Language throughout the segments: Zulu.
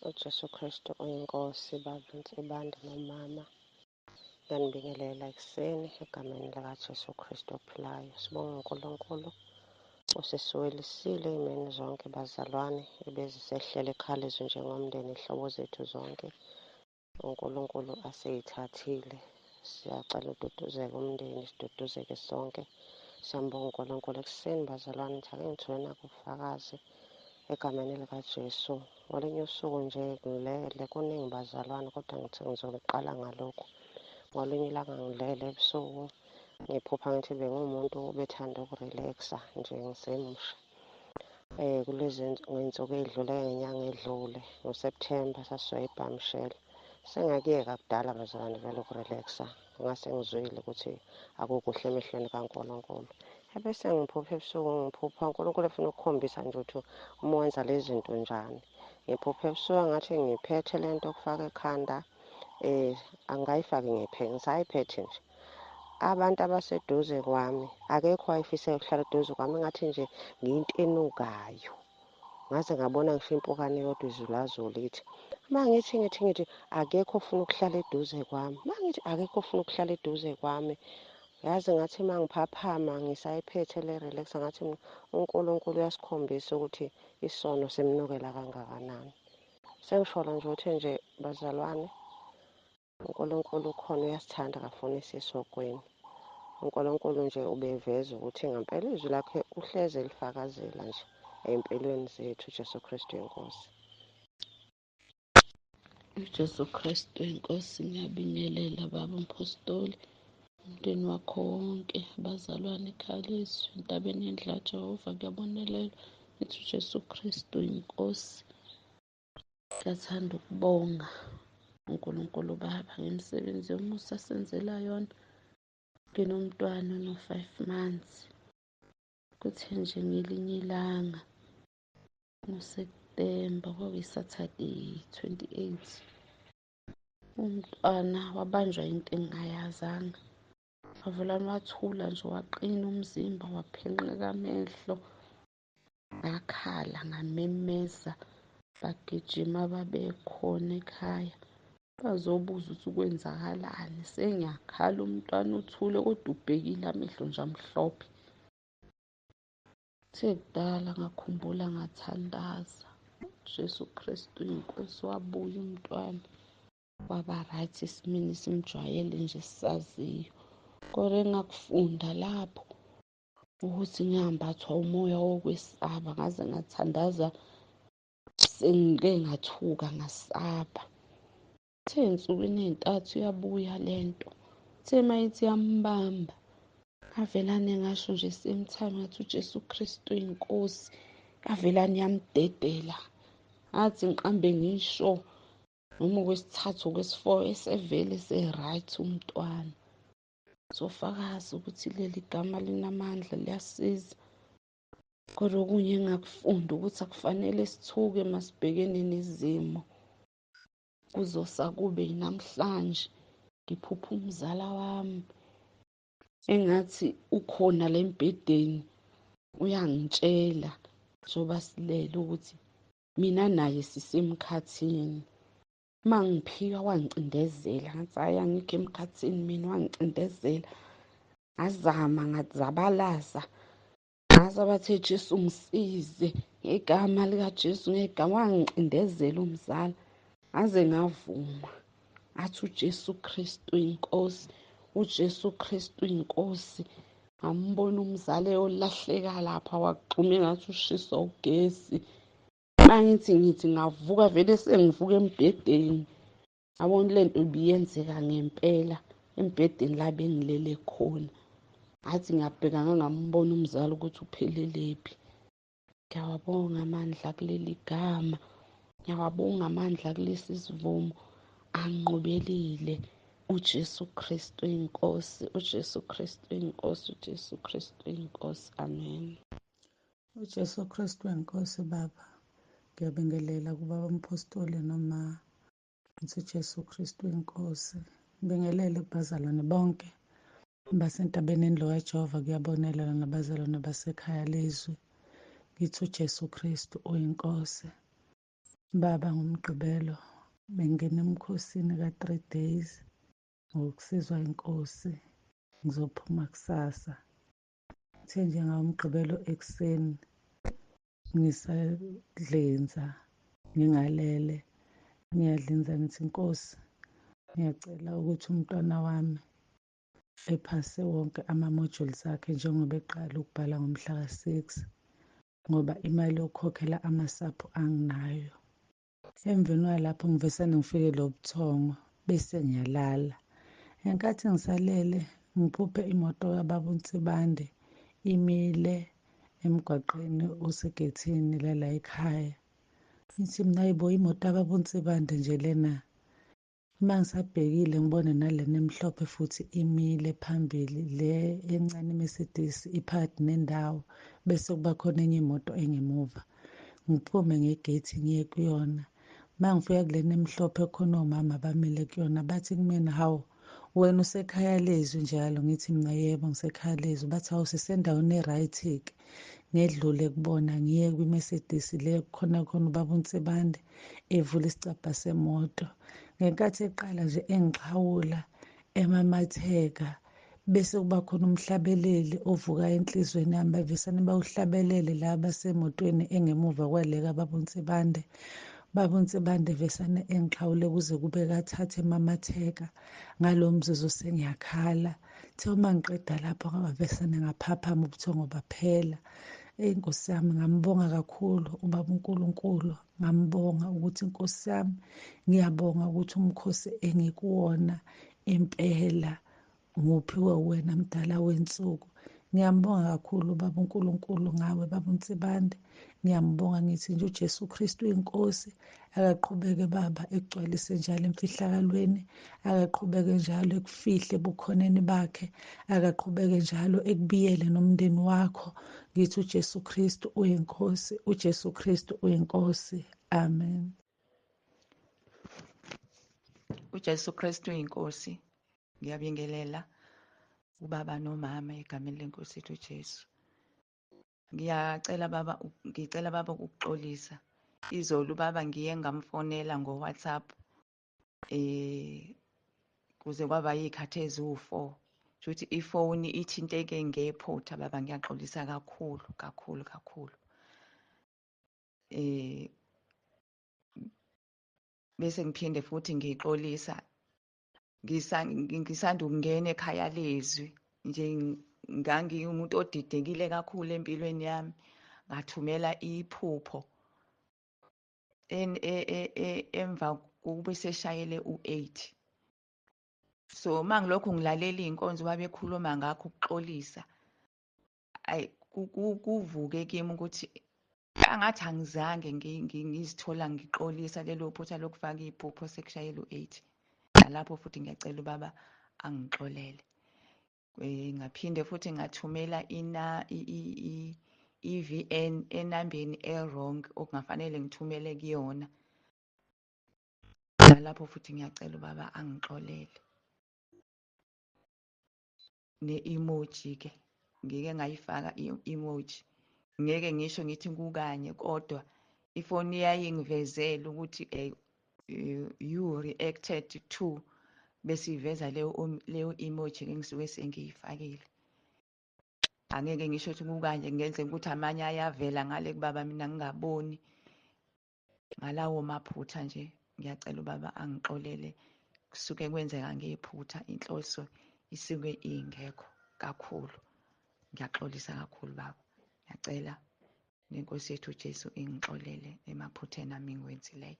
uJesu Kristu uyinkosi, baba insibanda nomama. Ngiyanibingelela ekuseni egameni likaJesu Kristu ophilayo. Sibonga uNkulunkulu usisiwelisile ey'meni zonke bazalwane ebezisehlele eKhaya leZwi njengomndeni ihlobo zethu zonke. uNkulunkulu aseyithathile. Siyacela ududuzeke umndeni, siduduzeke sonke. Siyambonga uNkulunkulu ekuseni bazalwane, ake ngithole ubufakazi egameni likaJesu. Ngolinye usuku nje ngilele, kuningi bazalwane, kodwa ngithi ngizoqala ngalokhu. Ngolinye ilanga ngilele ebusuku, ngiphupha ngithi bengumuntu obethanda ukureleksa nje ngisemusha. Ngey'nsuku ey'dlule ngenyanga edlule ngoSepthemba sasizoyibhamshela. Sengakuyeka kudala bazalwane vele ukureleksa. Ngase ngizwile ukuthi akukuhle emehlweni kaNkulunkulu. Ebese ngiphupha ebusuku, uNkulunkulu efuna ukukhombisa nje ukuthi uma wenza lezi zinto njani. Ngiphupha ebusuku ngathi ngiphethe le nto okufaka ekhanda, angayifaki ngiphethe, ngisayiphethe nje. Abantu abaseduze kwami akekho wayefisayo ukuhlala eduze kwami, engathi nje ngiyinto enukayo. Ngaze ngabona ngisho impukane yodwa izwi lazula lithi, uma ngithi akekho ofuna ukuhlala eduze kwami, uma ngithi akekho ofuna ukuhlala eduze kwami, yazi ngathi uma ngiphaphama ngisayiphethe le relaxer, ngathi uNkulunkulu uyasikhombisa ukuthi isono semnukela kangakanani. Sengisholo nje ukuthi nje bazalwane, uNkulunkulu ukhona, uyasithanda, akafuni sisogweni. uNkulunkulu nje ubeveza ukuthi ngempela izwi lakhe uhleze elifakazela nje ey'mpilweni zethu. uJesu Kristu inkosi. uJesu Kristu inkosi, ngiyabingelela baba umpostoli, umndeni wakho wonke, abazalwane eKhaya leZwi, entabeni yendlela Jehova, kuyabonelela. Ngithi uJesu Kristu inkosi. Ngiyathanda ukubonga uNkulunkulu Baba ngemisebenzi yomusa asenzela yona. Nginomntwana ono-5 months. Kuthe nje ngelinye ilanga ngoSeptemba, kwakuyi-Saturday 28, umntwana wabanjwa into engingayazanga. Wavela wathula nje, waqina umzimba, waphenqeka amehlo. Ngakhala, ngamemeza, bagijima ababekhona ekhaya bazobuza ukuthi kwenzakalani. Sengiyakhala, umntwana uthule kodwa ubhekile, amehlo nje amhlophe. Sekudala ngakhumbula, ngathandaza. uJesu Kristu inkosi, wabuya umntwana, waba right esimeni simjwayele nje sisaziyo. Kodwa engakufunda lapho ukuthi ngihambathwa umoya wokwesaba, ngaze ngathandaza, sengike ngathuka, ngasaba. Kuthe ey'nsukwini ey'ntathu uyabuya lento, kuthe mayithi yambamba, ngavelane ngasho nje same time, ngathi uJesu Kristu inkosi. Yavelane yamdedela, ngathi ngiqambe ngisho noma okwesithathu okwesi-4 esevele se-right umntwana. Zofakaza ukuthi leli gama linamandla, liyasiza. Kodwa okunye engakufunda ukuthi akufanele sithuke masibhekene nezimo. Kuzosa kube yinamhlanje ngiphupha umzala wami engathi ukhona le mbhedeni, uyangitshela njengoba silele ukuthi mina naye sisemkhathini. Uma ngiphika wangicindezela, ngathi hhayi, angikho emkhathini mina, wangicindezela. Ngazama, ngazabalaza, ngaze abathe Jesu ngisize, ngegama likaJesu, ngegama. Wangicindezela umzala, ngaze ngavuma, ngathi uJesu Kristu inkosi, uJesu Kristu inkosi. Ngambona umzala eyolahleka lapha, wagxuma engathi ushiswa ugesi. Mangithi ngavuka, vele sengivuka embhedeni. Yabona lento ibiyenzeka ngempela embhedeni la bengilele khona. Ngathi ngiyabheka, ngangambona umzala ukuthi uphelelaphi. Ngiyawabonga amandla kuleli gama, ngiyawabonga amandla kulesi sivumo anginqobelile. uJesu Kristu inkosi, uJesu Kristu inkosi, uJesu Kristu inkosi. Amen. uJesu Kristu inkosi. Baba, ngiyabingelela kubaba umpostoli noma ngithi uJesu Kristu inkosi. Ngibingelele kubazalwane bonke basentabeni endlu kaJehova, kuyabonelela nabazalwane baseKhaya leZwi. Ngithi uJesu Kristu uyinkosi. Baba, ngoMgqibelo bengena emkhosini ka-3 days ngokusizwa inkosi. Ngizophuma kusasa. Kuthe njengawoMgqibelo ekuseni ngisadlinza ngingalele, ngiyadlinza ngithi Nkosi, ngiyacela ukuthi umntwana wami ephase wonke ama-modules akhe njengoba eqala ukubhala ngomhla ka-6 ngoba imali yokukhokhela amasapho anginayo. Emveni kwalapho ngivesane ngifike lo buthongo bese ngiyalala. Ngenkathi ngisalele ngiphuphe imoto kababa uNsibande imile emgwaqeni osegethini lala ekhaya. Ngithi mina hayibo imoto kababa uNsibande nje lena. Uma ngisabhekile ngibone nalena emhlophe futhi imile phambili, le encane iMercedes iphakathi nendawo bese kuba khona enye imoto engemuva. Ngiphume ngegate ngiye kuyona. Uma ngifika kulena emhlophe khona omama bamile kuyona bathi kumina, hawu wena usekhaya leZwi njalo? Ngithi mina yebo ngisekhaya leZwi. Bathi hawu sisendaweni e-right-ke, ngedlule kubona ngiye kwiMercedes le khona ubaba uNsibande evula isicabha semoto. Ngenkathi eqala nje engixhawula emamatheka bese kuba khona umhlabeleli ovuka enhlizweni yami, bavesane bawuhlabelele la basemotweni engemuva kwaleka baba uNsibande. Baba uNsibande vesane engixhawule kuze kube kathathu emamatheka. Ngalo mzuzu sengiyakhala. Kuthe uma ngiqeda lapho ngabavesane ngaphaphama ubuthongo baphela. Nkosi yami ngambonga kakhulu ubaba uNkulunkulu, ngambonga ukuthi Nkosi yami ngiyabonga ukuthi umkhosi engikuwona impela nguphiwe wena mdala wensuku. Ngiyambonga kakhulu ubaba uNkulunkulu ngawe baba uNsibande. Ngiyambonga ngithi nje uJesu Kristu inkosi akaqhubeke baba ekugcwalise njalo emfihlakalweni, akaqhubeke njalo ekufihle ebukhoneni bakhe, akaqhubeke njalo ekubiyele nomndeni wakho. Ngithi uJesu Kristu uyinkosi, uJesu Kristu uyinkosi. Amen. uJesu Kristu uyinkosi. Ngiyabingelela ubaba nomama egameni lenkosi yethu uJesu. Ngicela baba ukuxolisa. Izolo baba ngiye ngamfonela ngoWhatsApp kuze kwaba yikhathi eziwu-4. Futhi ifoni ithinteke ngephutha baba, ngiyaxolisa kakhulu. Bese ngiphinde futhi ngixolisa ngisanda ukungena ekhaya leZwi nje, ngangiwumuntu odidekile kakhulu empilweni yami. Ngathumela iphupho emva kokuba seshayele u-8. So mangilokhu ngilalela iy'nkonzo babekhuluma ngakho ukuxolisa, kuvuke kimi ukuthi angathi angizange ngizithola ngixolisa lelo phutha lokufaka iphupho sekushayela u-8. Nalapho futhi ngiyacela ubaba angixolele. Ngaphinde futhi ngathumela i-VN enambeni e-wrong okungafanele ngithumele kuyona. Nalapho futhi ngiyacela ubaba angixolele. Ne-emoji-ke ngike ngayifaka i-emoji, ngeke ngisho ngithi kukanye kodwa ifoni yayingivezela ukuthi you reacted to, bese iveza leyo emoji engisuke sengiyifakile. Angeke ngisho ukuthi kukanje, kungenzeka ukuthi amanye ayavela ngale kubaba mina ngingaboni. Ngalawo maphutha nje ngiyacela ubaba angixolele, kusuke kwenzeka ngephutha, inhloso isuke ingekho kakhulu. Ngiyaxolisa kakhulu baba, ngiyacela nenkosi yethu uJesu ingixolele emaphutheni ami engiwenzileyo.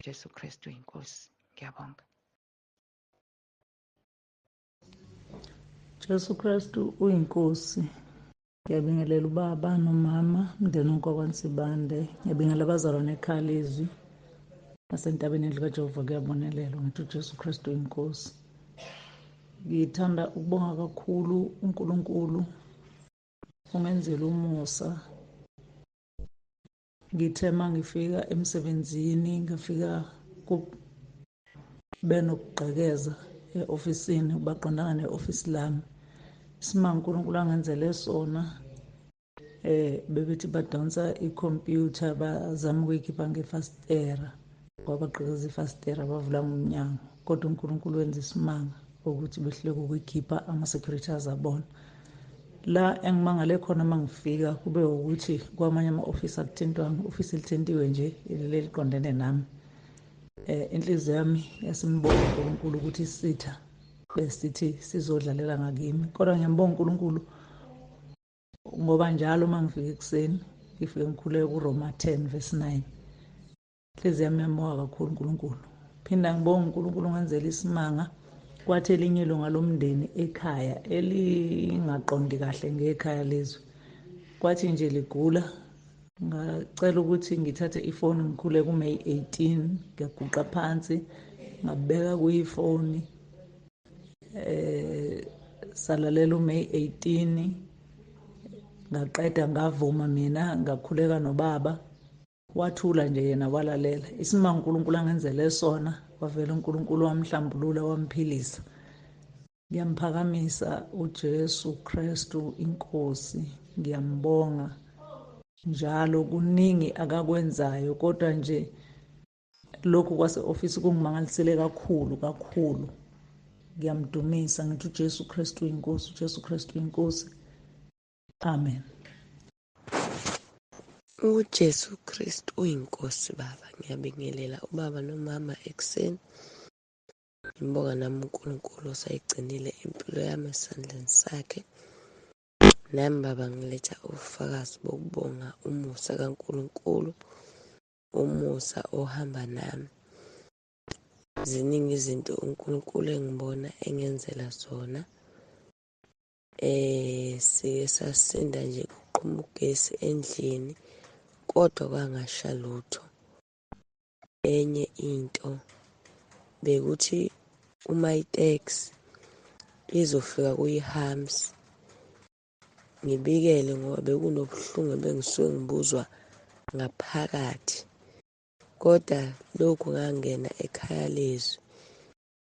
Jesu Kristu inkosi. Ngiyabonga. Jesu Kristu uyinkosi. Ngiyabingelela ubaba nomama, umndeni wonke wakwaNsibande. Ngiyabingelela abazalwane ekhaya leZwi nasentabeni likaJehova kuyabonelelwa. Ngithi uJesu Kristu uyinkosi. Ngithanda ukubonga kakhulu uNkulunkulu ongenzela umusa. Ngithe uma ngifika emsebenzini ngafika benokugqekeza e-ofisini baqondana ne-ofisi lami. Isimanga uNkulunkulu angenzele sona bebethi badonsa ikhompyutha bazama ukuyikhipha ngefastera, kwabaqhekeza ifastera bavula ngomnyango, kodwa uNkulunkulu wenza isimanga ukuthi behluleke ukuyikhipha, ama-securities abona. La engimangale khona mangifika kube ukuthi kwamanye ama-ofisi akuthintwanga, ofisi elithintiwe nje ileli liqondene nami. Inhliziyo yami yasimbonga uNkulunkulu ukuthi isitha besithi sizodlalela ngakimi, kodwa ngiyambonga uNkulunkulu ngoba njalo mangifika ekuseni ngifike ngikhuleke kuRoma 10:9. Inhliziyo yami iyambonga kakhulu uNkulunkulu. Phinda ngibonga uNkulunkulu ngenzela isimanga. Kwathi elinye ilunga lomndeni ekhaya elingaqondi kahle ngekhaya leZwi, kwathi nje ligula, ngacela ukuthi ngithathe ifoni ngikhule kuMay 18, ngaguqa phansi ngabeka kuyifoni, salalela uMay 18, ngaqeda ngavuma mina ngakhuleka nobaba, wathula nje yena walalela. Isimanga uNkulunkulu angenzele sona, wavela uNkulunkulu wamhlambulula wamphilisa. Ngiyamphakamisa uJesu Kristu inkosi, ngiyambonga njalo kuningi akakwenzayo, kodwa nje lokhu kwase-ofisi kungimangalisele kakhulu. Ngiyamdumisa ngithi uJesu Kristu inkosi, uJesu Kristu inkosi. Amen. UJesu Kristu uyinkosi baba. Ngiyabingelela ubaba nomama ekuseni. Ngibonga nami uNkulunkulu osayigcinile impilo yami esandleni sakhe. Nami baba ngiletha ubufakazi bokubonga umusa kaNkulunkulu, umusa ohamba nami. Ziningi izinto uNkulunkulu engibona engenzela zona. Sike sasinda nje kuqhuma ugesi endlini, kodwa kwangasha lutho. Enye into bekuthi uma iteksi izofika kuyiHams ngibikele ngoba bekunobuhlungu bengisuke ngibuzwa ngaphakathi, kodwa lokhu ngangena ekhaya leZwi.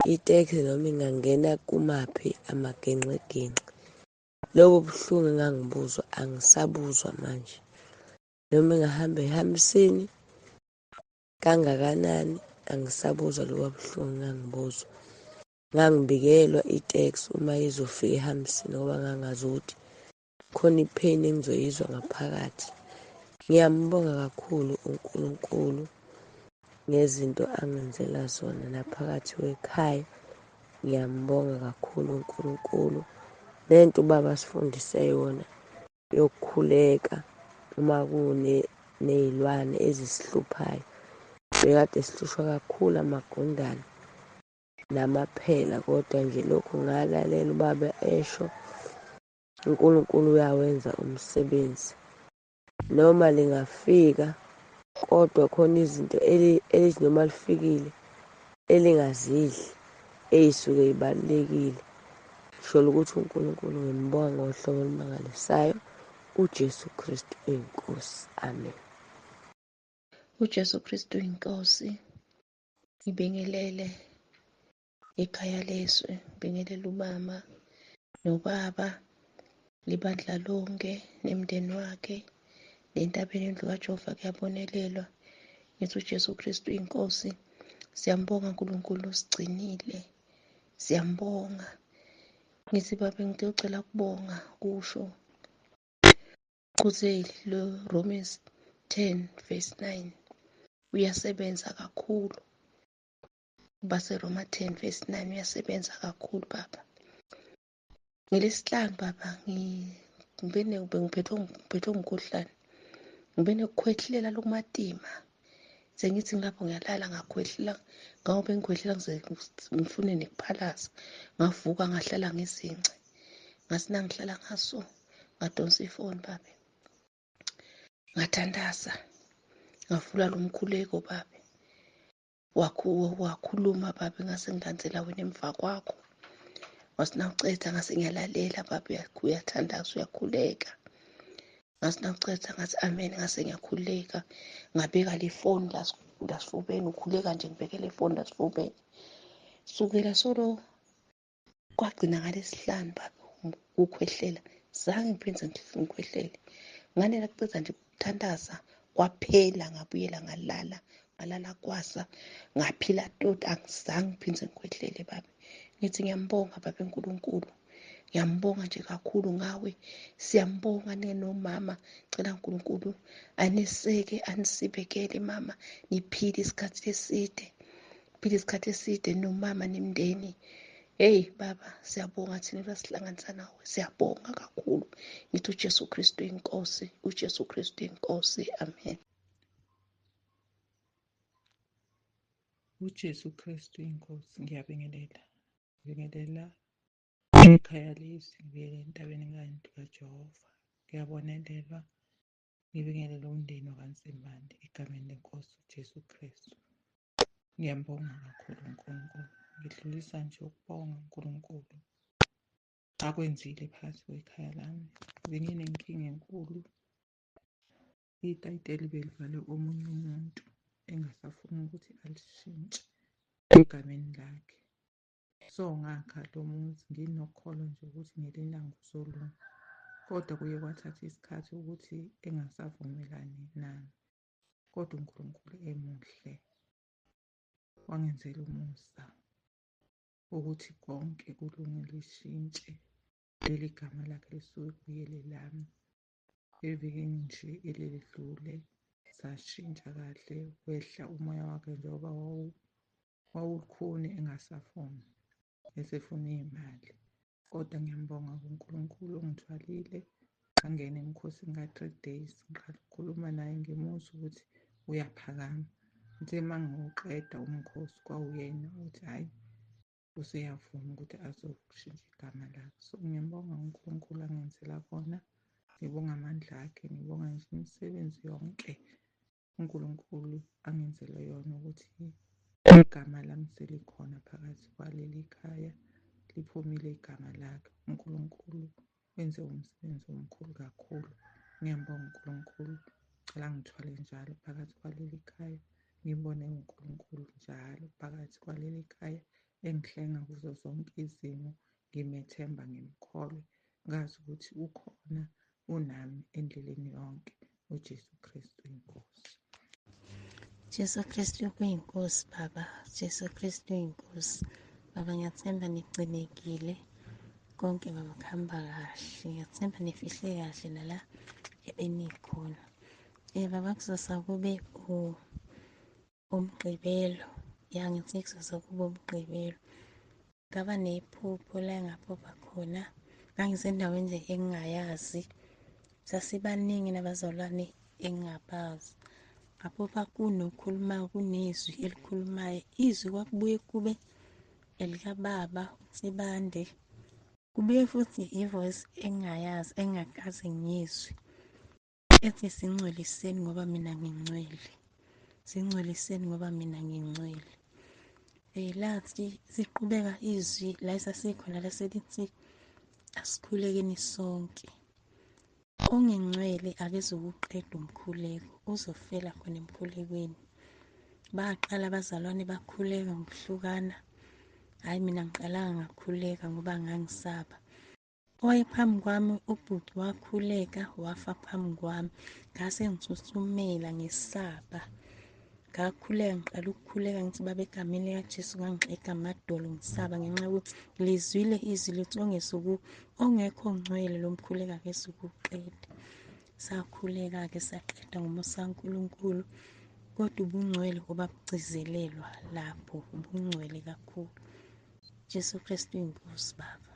Iteksi noma ingangena kumaphi amagenxegenxe, lobo buhlungu engangibuzwa angisabuzwa manje. Noma engahamba ehambisini kangakanani angisabuzwa lobo buhlungu engangibuzwa. Ngangibikelwa iteksi uma izofika ehambisini ngoba ngangazi ukuthi khona ipheni engizoyizwa ngaphakathi. Ngiyambonga kakhulu uNkulunkulu ngezinto angenzela zona naphakathi kwekhaya. Ngiyambonga kakhulu uNkulunkulu. Lento ubaba asifundise yona yokukhuleka uma kuney'lwane ezisihluphayo. Bekade sihlushwa kakhulu amagundane namaphela, kodwa nje lokhu ngalalela ubaba esho, uNkulunkulu uyawenza umsebenzi. Noma lingafika, kodwa khona izinto elithi noma lifikile elingazidli ey'suke y'balulekile. Sho ukuthi uNkulunkulu ngimbonga ngohlobo olumangalisayo. uJesu Kristu uyinkosi. Amen. uJesu Kristu inkosi. Ngibingelele ekhaya leZwi, ngibingelele umama nobaba, libandla lonke nemndeni wakhe, nentabeni endlu kaJehova kuyabonelelwa. Ngithi uJesu Kristu inkosi. Siyambonga uNkulunkulu usigcinile, siyambonga. Ngithi baba ngicela kubonga kusho Qhuzeli lo Romans 10:9 uyasebenza kakhulu. BaseRoma 10:9 uyasebenza kakhulu baba. NgeLesihlanu baba ngiphethwe umkhuhlane, ngibe nekukhwehlela lokumatima. Sengithi ngilapho ngiyalala ngakhwehlela, ngoba ngikhwehlela ngifune nekuphalaza. Ngavuka ngahlala ngezince, ngathi nangihlala ngaso ngadonsa ifoni baba, ngathandaza, ngavula lo mkhuleko baba. Wakhuluma baba, ngase ngilandzela wena emva kwakho. Wasinawuceda ngase ngiyalalela baba, uyathandaza, uyakhuleka. Ngasinawuceda ngathi amen, ngase ngiyakhuleka. Ngabeka le foni lasifubeni, ukhuleka nje ngibeke le foni lasifubeni. Sukela solo kwagcina ngeLesihlanu baba ukhwehlela, zange ngiphinde ngikhwehlele. nganela kuceda nje ukuthandaza kwaphela, ngabuyela ngalala kwasa, ngaphila tota, angizange ngiphinde ngikhwehlele babe. Ngithi ngiyambonga babe uNkulunkulu, ngiyambonga nje kakhulu ngawe, siyambonga nomama. Cela uNkulunkulu aniseke, anisibekele mama, niphile isikhathi eside nomama nemndeni. Hey baba, siyabonga thina ebasihlanganisa nawe, siyabonga kakhulu. Ngithi uJesu Kristu inkosi, uJesu Kristu inkosi, amen. uJesu Kristu inkosi, ngiyabingelela ekhaya leZwi, ngibingelela entabeni kaJehova, ngiyabonelelwa, ngibingelela umndeni wakaNsimbande egameni lenkosi uJesu Kristu. Ngiyambonga kakhulu uNkulunkulu, ngidlulisa nje ukubonga uNkulunkulu akwenzile phakathi kwekhaya lami. Benginenkinga enkulu, itayiteli belivale omunye umuntu engasafuni ukuthi alishintshe egameni lakhe. So ngakha lo muzi nginokholo nje ukuthi ngelinye ilanga uzolunga, kodwa kuye kwathatha isikhathi ukuthi engasavumelani nami. Kodwa uNkulunkulu emuhle, wangenzela umusa ukuthi konke kulunge, lishintshe, leli gama lakhe lisuke kubuyele lami. Evikini nje elidlule sashintsha kahle, wehla umoya wakhe njengoba wawulukhuni, engasafuni, esefuna iy'mali. Kodwa ngiyambonga uNkulunkulu ongithwalile, ngangena emkhosini ka-3 days, ngiqala ukukhuluma naye, ngimuzwa ukuthi uyaphakama. Ngithi uma ngiwuqeda umkhosi kwawuyena uthi hhayi, useyavuma ukuthi azokushintsha igama lakhe. So ngiyambonga uNkulunkulu angenzela kona, ngibonga amandla akhe, ngibonga nje imisebenzi yonke uNkulunkulu angenzele yona ukuthi igama lami selikhona phakathi kwaleli khaya, liphumile igama lakhe. uNkulunkulu wenze umsebenzi omkhulu kakhulu. Ngiyambonga uNkulunkulu, cela ngithwale njalo phakathi kwaleli khaya, ngibone uNkulunkulu njalo phakathi kwaleli khaya, engihlenga kuzo zonke izimo, ngimethemba, ngimkholwe, ngazi ukuthi ukhona, unami endleleni yonke. uJesu Kristu inkosi. Jesu Kristu kuyinkosi baba, Jesu Kristu inkosi baba. Ngiyathemba nigcinekile konke baba, kuhamba kahle. Ngiyathemba nifihle kahle nala ebenikhona. Baba, kuzosa kube umgqibelo, ngithi kuzosa kube umgqibelo. Ngaba nephupho la engaphupha khona, ngangisendaweni nje engingayazi, sasibaningi nabazalwane engingabazi. Ngaphupha kunokhulumayo, kunezwi elikhulumayo. Izwi kwakubuye kube elikababa uSibande, kubuye futhi ivoice engingayazi, engingakaze ngiyizwe, ethi singcweliseni ngoba mina ngingcwele, singcweliseni ngoba mina ngingcwele. Lathi siqhubeka izwi la esasikhona laselithi asikhulekeni sonke, ongengcwele akezukuqeda umkhuleko, uzofela khona emkhulekweni. Baqala abazalwane bakhuleka ngokuhlukana, hhayi mina ngiqalanga ngakhuleka ngoba ngangisaba. Owayephambi kwami ubhuti wakhuleka, wafa phambi kwami, ngase ngithuthumela ngesaba, ngakhuleka, ngiqala ukukhuleka ngithi baba, egameni likaJesu, ngangixega amadolo ngisaba, ngenxa yokuthi lizwile izwi lithi ongekho ngcwele lo mkhuleko akezukuqeda. Sakhuleka-ke saqeda ngomusa kaNkulunkulu, kodwa ubungcwele ngoba bugcizelelwa lapho, ubungcwele kakhulu. Jesu Kristu inkosi baba.